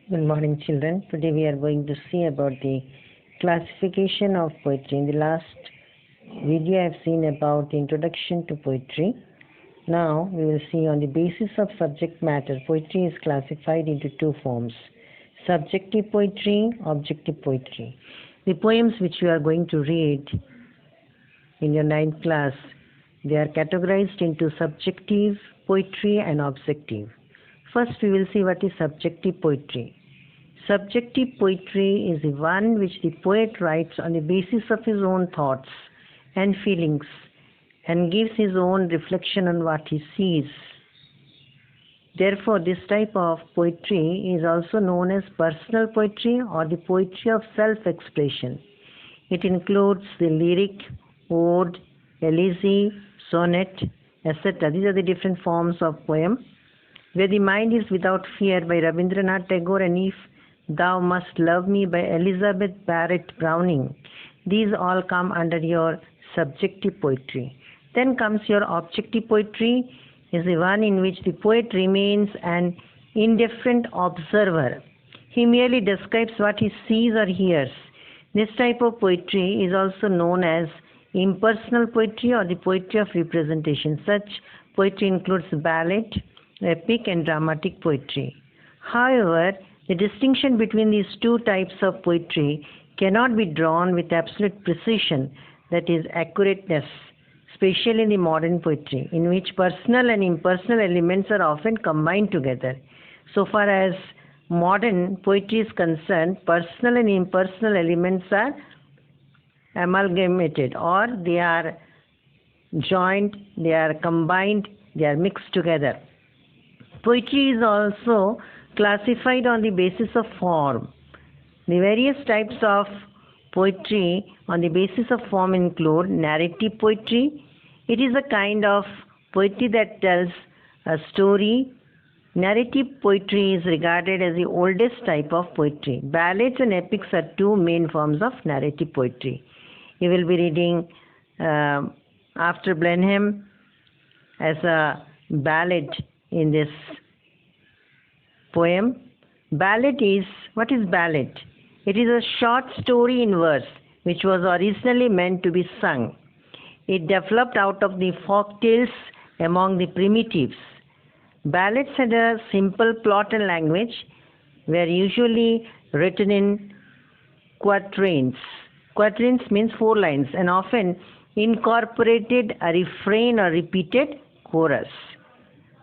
Good morning, children. Today we are going to see about the classification of poetry. In the last video I have seen about introduction to poetry. Now we will see on the basis of subject matter. Poetry is classified into two forms: subjective poetry, objective poetry. The poems which you are going to read in your 9th class, they are categorized into subjective poetry and objective. First we will see what is subjective poetry. Subjective poetry is the one which the poet writes on the basis of his own thoughts and feelings and gives his own reflection on what he sees. Therefore, this type of poetry is also known as personal poetry or the poetry of self-expression. It includes the lyric, ode, elegy, sonnet, etc. These are the different forms of poem. Where the Mind is Without Fear by Rabindranath Tagore and If Thou Must Love Me by Elizabeth Barrett Browning. These all come under your subjective poetry. Then comes your objective poetry, is the one in which the poet remains an indifferent observer. He merely describes what he sees or hears. This type of poetry is also known as impersonal poetry or the poetry of representation. Such poetry includes ballad, epic and dramatic poetry. However, the distinction between these two types of poetry cannot be drawn with absolute precision, that is, accurateness, especially in the modern poetry, in which personal and impersonal elements are often combined together. So far as modern poetry is concerned, personal and impersonal elements are amalgamated, or they are joined, they are combined, they are mixed together. Poetry is also classified on the basis of form. The various types of poetry on the basis of form include narrative poetry. It is a kind of poetry that tells a story. Narrative poetry is regarded as the oldest type of poetry. Ballads and epics are two main forms of narrative poetry. You will be reading After Blenheim as a ballad in this poem. Ballad is, what is ballad? It is a short story in verse which was originally meant to be sung. It developed out of the folk tales among the primitives. Ballads had a simple plot and language, were usually written in quatrains. Quatrains means 4 lines and often incorporated a refrain or repeated chorus.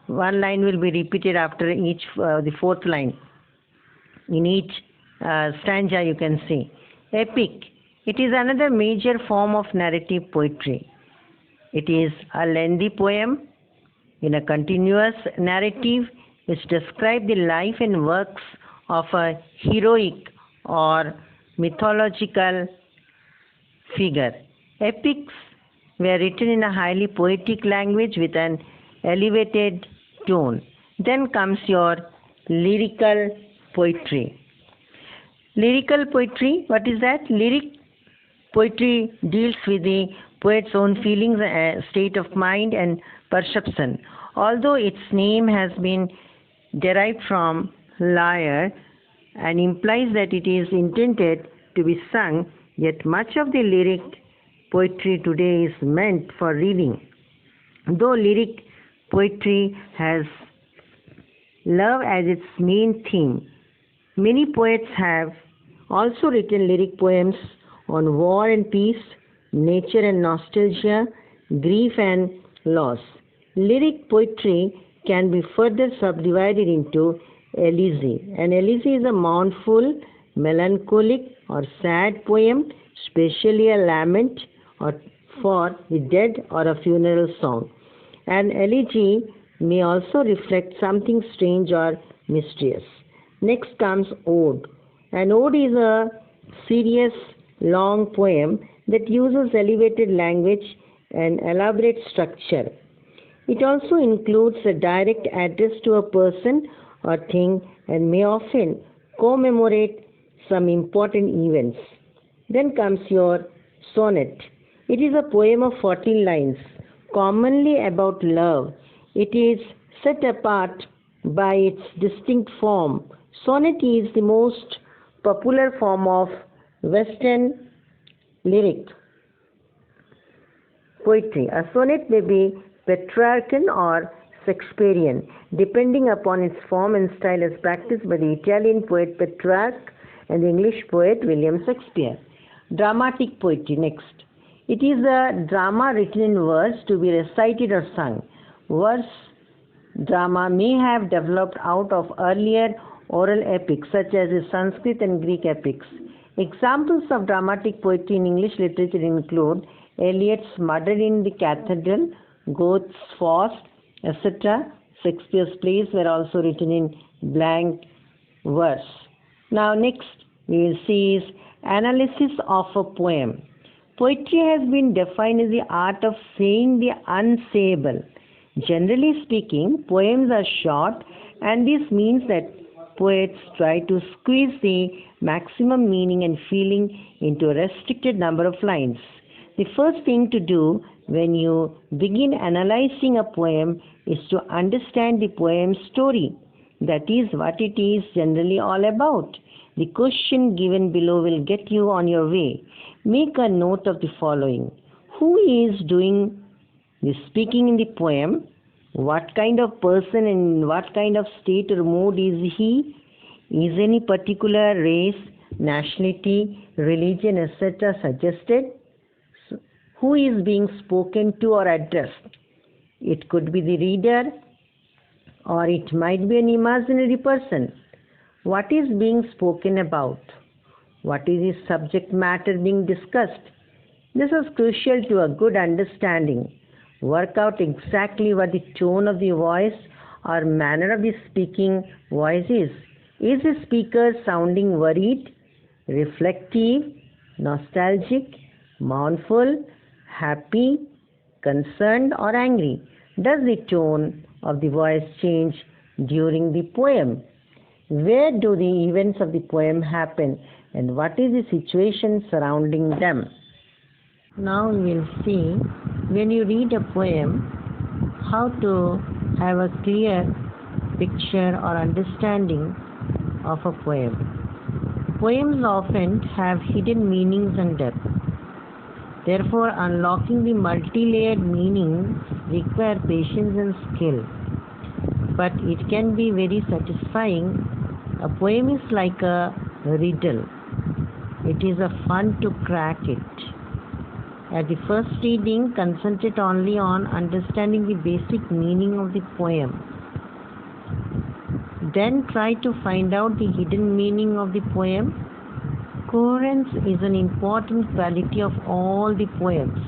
One line will be repeated after each, the 4th line. In each stanza you can see. Epic. It is another major form of narrative poetry. It is a lengthy poem in a continuous narrative which describes the life and works of a heroic or mythological figure. Epics were written in a highly poetic language with an elevated tone. Then comes your lyrical poetry. Lyrical poetry, what is that? Lyric poetry deals with the poet's own feelings, state of mind and perception. Although its name has been derived from lyre and implies that it is intended to be sung, yet much of the lyric poetry today is meant for reading. Though lyric poetry has love as its main theme, many poets have also written lyric poems on war and peace, nature and nostalgia, grief and loss. Lyric poetry can be further subdivided into elegy. An elegy is a mournful, melancholic or sad poem, especially a lament or for the dead or a funeral song. An elegy may also reflect something strange or mysterious. Next comes ode. An ode is a serious, long poem that uses elevated language and elaborate structure. It also includes a direct address to a person or thing and may often commemorate some important events. Then comes your sonnet. It is a poem of 14 lines, commonly about love. It is set apart by its distinct form, Sonnet is the most popular form of Western lyric poetry. A sonnet may be Petrarchan or Shakespearean, depending upon its form and style as practiced by the Italian poet Petrarch and the English poet William Shakespeare. Dramatic poetry next. It is a drama written in verse to be recited or sung. Verse drama may have developed out of earlier oral epics such as the Sanskrit and Greek epics. Examples of dramatic poetry in English literature include Eliot's Murder in the Cathedral, Goethe's Faust, etc. Shakespeare's plays were also written in blank verse. Now next we will see is analysis of a poem. Poetry has been defined as the art of saying the unsayable. Generally speaking, poems are short, and this means that poets try to squeeze the maximum meaning and feeling into a restricted number of lines. The first thing to do when you begin analyzing a poem is to understand the poem's story. That is what it is generally all about. The question given below will get you on your way. Make a note of the following. Who is doing the speaking in the poem? What kind of person and in what kind of state or mood is he? Is any particular race, nationality, religion, etc. suggested? Who is being spoken to or addressed? It could be the reader, or it might be an imaginary person. What is being spoken about? What is the subject matter being discussed? This is crucial to a good understanding. Work out exactly what the tone of the voice or manner of the speaking voice is. Is the speaker sounding worried, reflective, nostalgic, mournful, happy, concerned, or angry? Does the tone of the voice change during the poem? Where do the events of the poem happen, and what is the situation surrounding them? Now we will see, when you read a poem, how to have a clear picture or understanding of a poem. Poems often have hidden meanings and depth. Therefore, unlocking the multi-layered meanings require patience and skill. But it can be very satisfying. A poem is like a riddle. It is a fun to crack it. At the first reading, concentrate only on understanding the basic meaning of the poem. Then try to find out the hidden meaning of the poem. Coherence is an important quality of all the poems.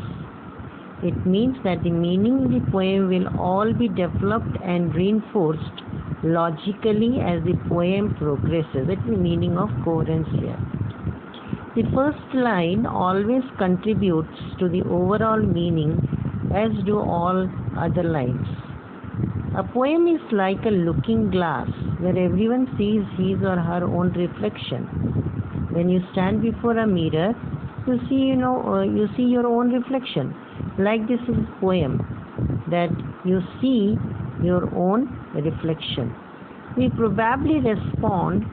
It means that the meaning of the poem will all be developed and reinforced logically as the poem progresses. That's the meaning of coherence here. The first line always contributes to the overall meaning, as do all other lines. A poem is like a looking glass where everyone sees his or her own reflection. When you stand before a mirror, you see your own reflection. Like this is a poem, that you see your own reflection. We probably respond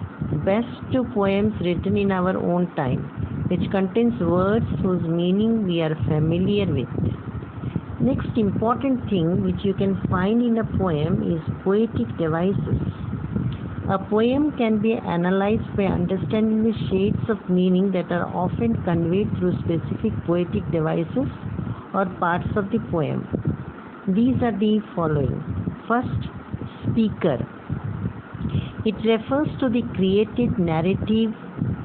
best to poems written in our own time, which contains words whose meaning we are familiar with. Next important thing which you can find in a poem is poetic devices. A poem can be analyzed by understanding the shades of meaning that are often conveyed through specific poetic devices or parts of the poem. These are the following. First, speaker. It refers to the created narrative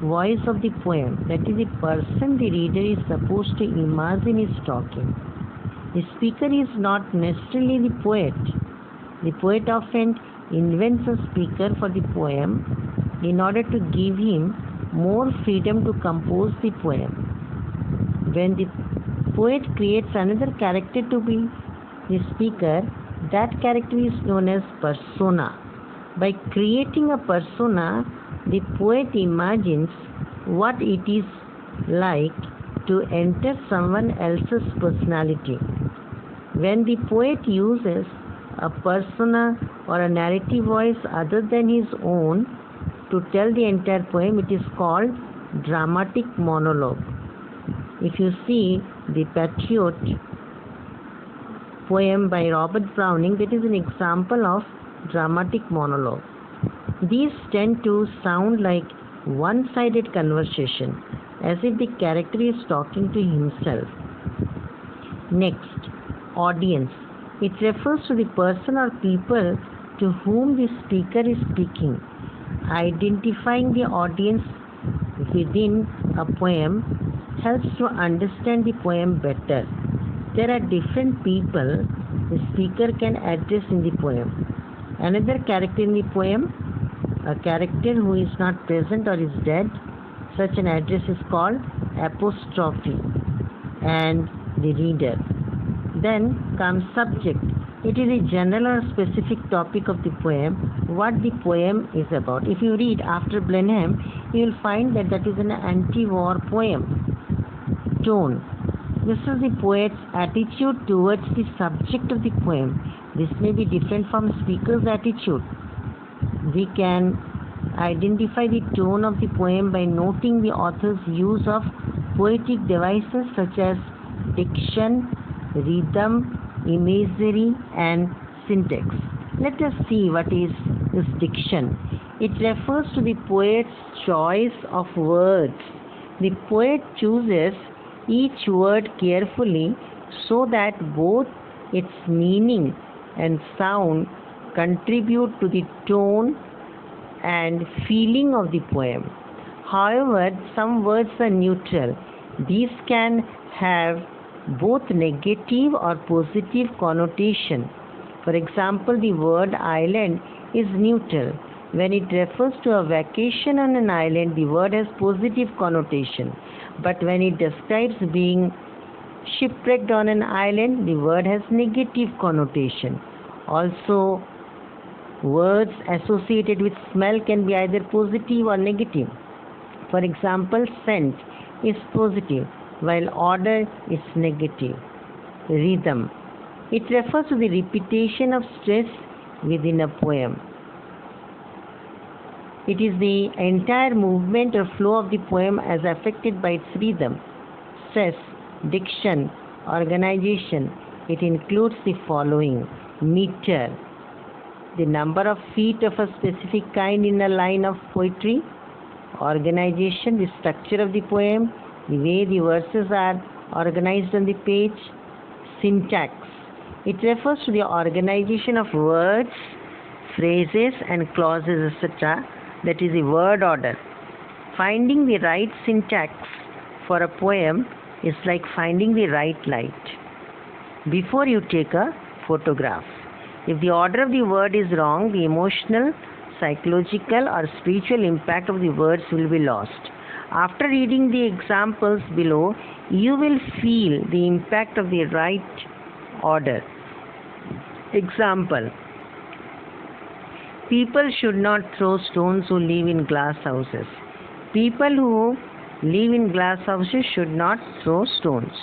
voice of the poem, that is, the person the reader is supposed to imagine is talking. The speaker is not necessarily the poet. The poet often invents a speaker for the poem in order to give him more freedom to compose the poem. When the poet creates another character to be the speaker, that character is known as persona. By creating a persona, the poet imagines what it is like to enter someone else's personality. When the poet uses a persona or a narrative voice other than his own, to tell the entire poem, it is called dramatic monologue. If you see the Patriot poem by Robert Browning, that is an example of dramatic monologue. These tend to sound like one-sided conversation, as if the character is talking to himself. Next, audience. It refers to the person or people to whom the speaker is speaking. Identifying the audience within a poem helps to understand the poem better. There are different people the speaker can address in the poem. Another character in the poem, a character who is not present or is dead, such an address is called apostrophe, and the reader. Then comes subject. It is a general or specific topic of the poem, what the poem is about. If you read After Blenheim, you will find that is an anti-war poem. Tone. This is the poet's attitude towards the subject of the poem. This may be different from speaker's attitude. We can identify the tone of the poem by noting the author's use of poetic devices such as diction, rhythm, imagery, and syntax. Let us see what is this diction. It refers to the poet's choice of words. The poet chooses each word carefully so that both its meaning and sound contribute to the tone and feeling of the poem. However, some words are neutral. These can have both negative or positive connotation. For example, the word island is neutral. When it refers to a vacation on an island, the word has positive connotation. But when it describes being shipwrecked on an island, the word has negative connotation. Also, words associated with smell can be either positive or negative. For example, scent is positive, while order is negative. Rhythm. It refers to the repetition of stress within a poem. It is the entire movement or flow of the poem as affected by its rhythm. Stress, diction, organization. It includes the following: meter, the number of feet of a specific kind in a line of poetry; organization, the structure of the poem, the way the verses are organized on the page; syntax. It refers to the organization of words, phrases, and clauses, etc. That is the word order. Finding the right syntax for a poem is like finding the right light before you take a photograph. If the order of the word is wrong, the emotional, psychological, or spiritual impact of the words will be lost. After reading the examples below, you will feel the impact of the right order. Example: people should not throw stones who live in glass houses. People who live in glass houses should not throw stones.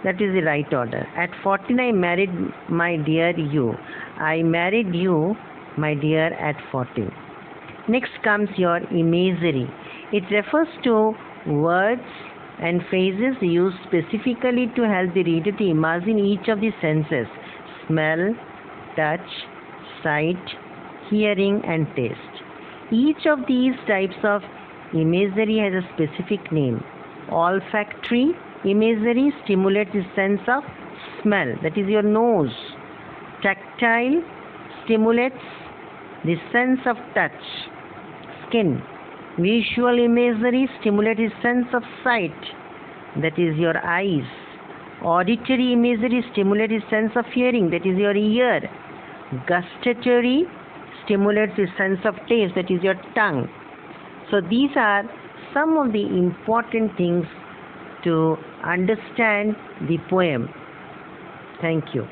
That is the right order. At 14, I married my dear you. I married you, my dear, at 14. Next comes your imagery. It refers to words and phrases used specifically to help the reader to imagine each of the senses: smell, touch, sight, hearing, and taste. Each of these types of imagery has a specific name. Olfactory imagery stimulates the sense of smell, that is your nose. Tactile stimulates the sense of touch, skin. Visual imagery stimulates the sense of sight, that is your eyes. Auditory imagery stimulates the sense of hearing, that is your ear. Gustatory stimulates the sense of taste, that is your tongue. So these are some of the important things to understand the poem. Thank you.